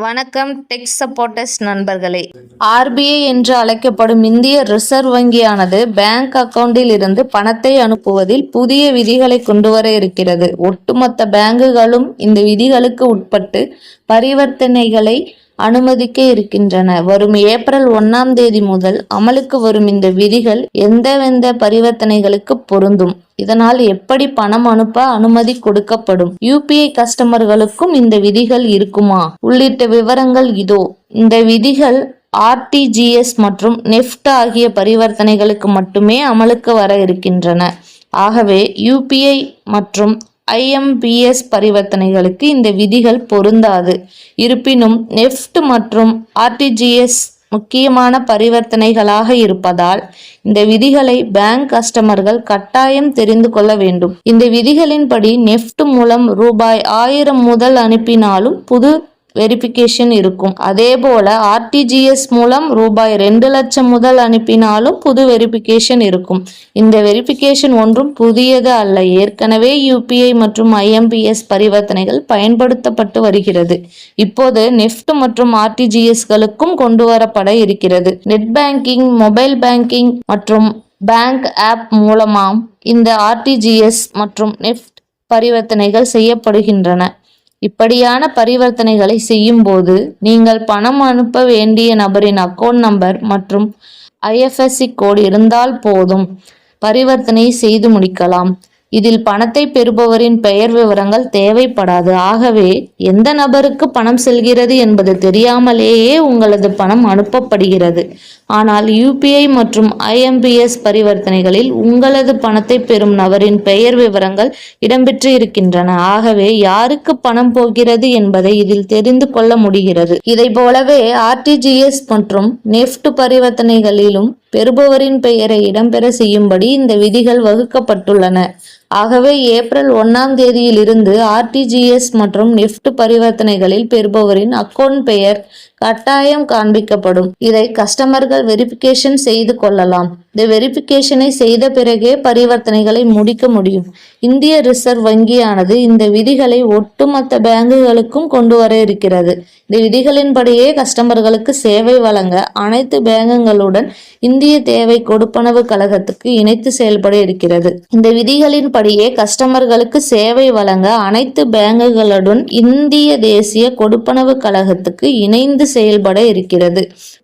வணக்கம் tech supporters நண்பர்களே. RBI என்று அழைக்கப்படும் இந்திய ரிசர்வ் வங்கியானது பேங்க் அக்கவுண்டில் இருந்து பணத்தை அனுப்புவதில் புதிய விதிகளை கொண்டுவர இருக்கிறது. ஒட்டுமொத்த பேங்குகளும் இந்த விதிகளுக்கு உட்பட்டு பரிவர்த்தனைகளை அனுமதிக்க இருக்கின்றன. வரும் ஏப்ரல் 1ஆம் தேதி முதல் அமலுக்கு வரும் இந்த விதிகள் எந்தெந்த பரிவர்த்தனைகளுக்கு பொருந்தும், இதனால் எப்படி பணம் அனுப்ப அனுமதி கொடுக்கப்படும், UPI கஸ்டமர்களுக்கும் இந்த விதிகள் இருக்குமா உள்ளிட்ட விவரங்கள் இதோ. இந்த விதிகள் RTGS மற்றும் NEFT ஆகிய பரிவர்த்தனைகளுக்கு மட்டுமே அமலுக்கு வர இருக்கின்றன. ஆகவே UPI மற்றும் IMPS பரிவர்த்தனைகளுக்கு இந்த விதிகள் பொருந்தாது. இருப்பினும் NEFT மற்றும் RTGS முக்கியமான பரிவர்த்தனைகளாக இருப்பதால் இந்த விதிகளை பேங்க் கஸ்டமர்கள் கட்டாயம் தெரிந்து கொள்ள வேண்டும். இந்த விதிகளின்படி NEFT மூலம் ரூபாய் 1000 முதல் அனுப்பினாலும் புது வெரிஃபிகேஷன் இருக்கும். அதேபோல RTGS மூலம் ரூபாய் 2 லட்சம் முதல் அனுப்பினாலும் புது வெரிஃபிகேஷன் இருக்கும். இந்த வெரிஃபிகேஷன் ஒன்றும் புதியது அல்ல. ஏற்கனவே UPI மற்றும் IMPS பரிவர்த்தனைகள் பயன்படுத்தப்பட்டு வருகிறது. இப்போது NEFT மற்றும் RTGSகளுக்கும் கொண்டு வரப்பட இருக்கிறது. நெட் பேங்கிங், மொபைல் பேங்கிங் மற்றும் பேங்க் ஆப் மூலமாம் இந்த RTGS மற்றும் NEFT பரிவர்த்தனைகள் செய்யப்படுகின்றன. இப்படியான பரிவர்த்தனைகளை செய்யும் போது நீங்கள் பணம் அனுப்ப வேண்டிய நபரின் அக்கவுண்ட் நம்பர் மற்றும் IFSC கோடு இருந்தால் போதும், பரிவர்த்தனை செய்து முடிக்கலாம். இதில் பணத்தை பெறுபவரின் பெயர் விவரங்கள் தேவைப்படாது. ஆகவே எந்த நபருக்கு பணம் செல்கிறது என்பது தெரியாமலேயே உங்களது பணம் அனுப்பப்படுகிறது. ஆனால் UPI மற்றும் IMPS பரிவர்த்தனைகளில் உங்களது பணத்தை பெறும் நபரின் பெயர் விவரங்கள் இடம்பெற்று இருக்கின்றன. ஆகவே யாருக்கு பணம் போகிறது என்பதை இதில் தெரிந்து கொள்ள முடிகிறது. இதை போலவே RTGS மற்றும் NEFT பரிவர்த்தனைகளிலும் பெறுபவரின் பெயரை இடம்பெற செய்யும்படி இந்த விதிகள் வகுக்கப்பட்டுள்ளன. ஆகவே ஏப்ரல் 1ஆம் தேதியில் இருந்து RTGS மற்றும் NEFT பரிவர்த்தனைகளில் பெறுபவரின் அக்கவுண்ட் பெயர் கட்டாயம் காண்பிக்கப்படும். இதை கஸ்டமர்கள் வெரிஃபிகேஷன் செய்து கொள்ளலாம். இந்த வெரிஃபிகேஷனை செய்த பிறகே பரிவர்த்தனைகளை முடிக்க முடியும். இந்திய ரிசர்வ் வங்கியானது இந்த விதிகளை ஒட்டுமொத்த பேங்குகளுக்கும் கொண்டு வர இருக்கிறது. இந்த விதிகளின்படியே கஸ்டமர்களுக்கு சேவை வழங்க அனைத்து பேங்குகளுடன் இந்திய தேவை கொடுப்பனவு கழகத்துக்கு இணைத்து செயல்பட இருக்கிறது. இந்த விதிகளின்படியே கஸ்டமர்களுக்கு சேவை வழங்க அனைத்து பேங்குகளுடன் இந்திய தேசிய கொடுப்பனவு கழகத்துக்கு இணைந்து செயல்பட இருக்கிறது.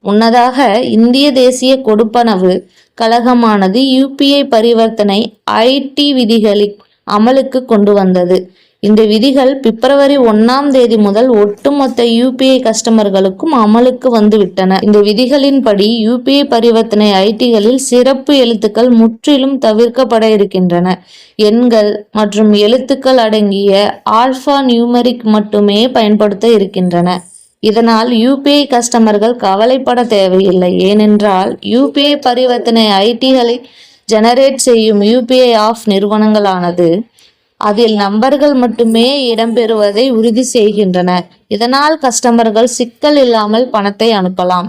முன்னதாக இந்திய தேசிய கொடுப்பனவு கழகமானது UPI பரிவர்த்தனை IT விதிகளை அமலுக்கு கொண்டு வந்தது. இந்த விதிகள் பிப்ரவரி 1ஆம் தேதி முதல் ஒட்டுமொத்த UPI கஸ்டமர்களுக்கும் அமலுக்கு வந்துவிட்டன. இந்த விதிகளின்படி UPI பரிவர்த்தனை ITகளில் சிறப்பு எழுத்துக்கள் முற்றிலும் தவிர்க்கப்பட இருக்கின்றன. எண்கள் மற்றும் எழுத்துக்கள் அடங்கிய ஆல்பா நியூமெரிக் மட்டுமே பயன்படுத்த இருக்கின்றன. இதனால் UPI கஸ்டமர்கள் கவலைப்பட தேவையில்லை. ஏனென்றால் UPI பரிவர்த்தனை ITகளை ஜெனரேட் செய்யும் UPI ஆஃப் நிறுவனங்களானது அதில் நம்பர்கள் மட்டுமே இடம்பெறுவதை உறுதி செய்கின்றன. இதனால் கஸ்டமர்கள் சிக்கல் இல்லாமல் பணத்தை அனுப்பலாம்.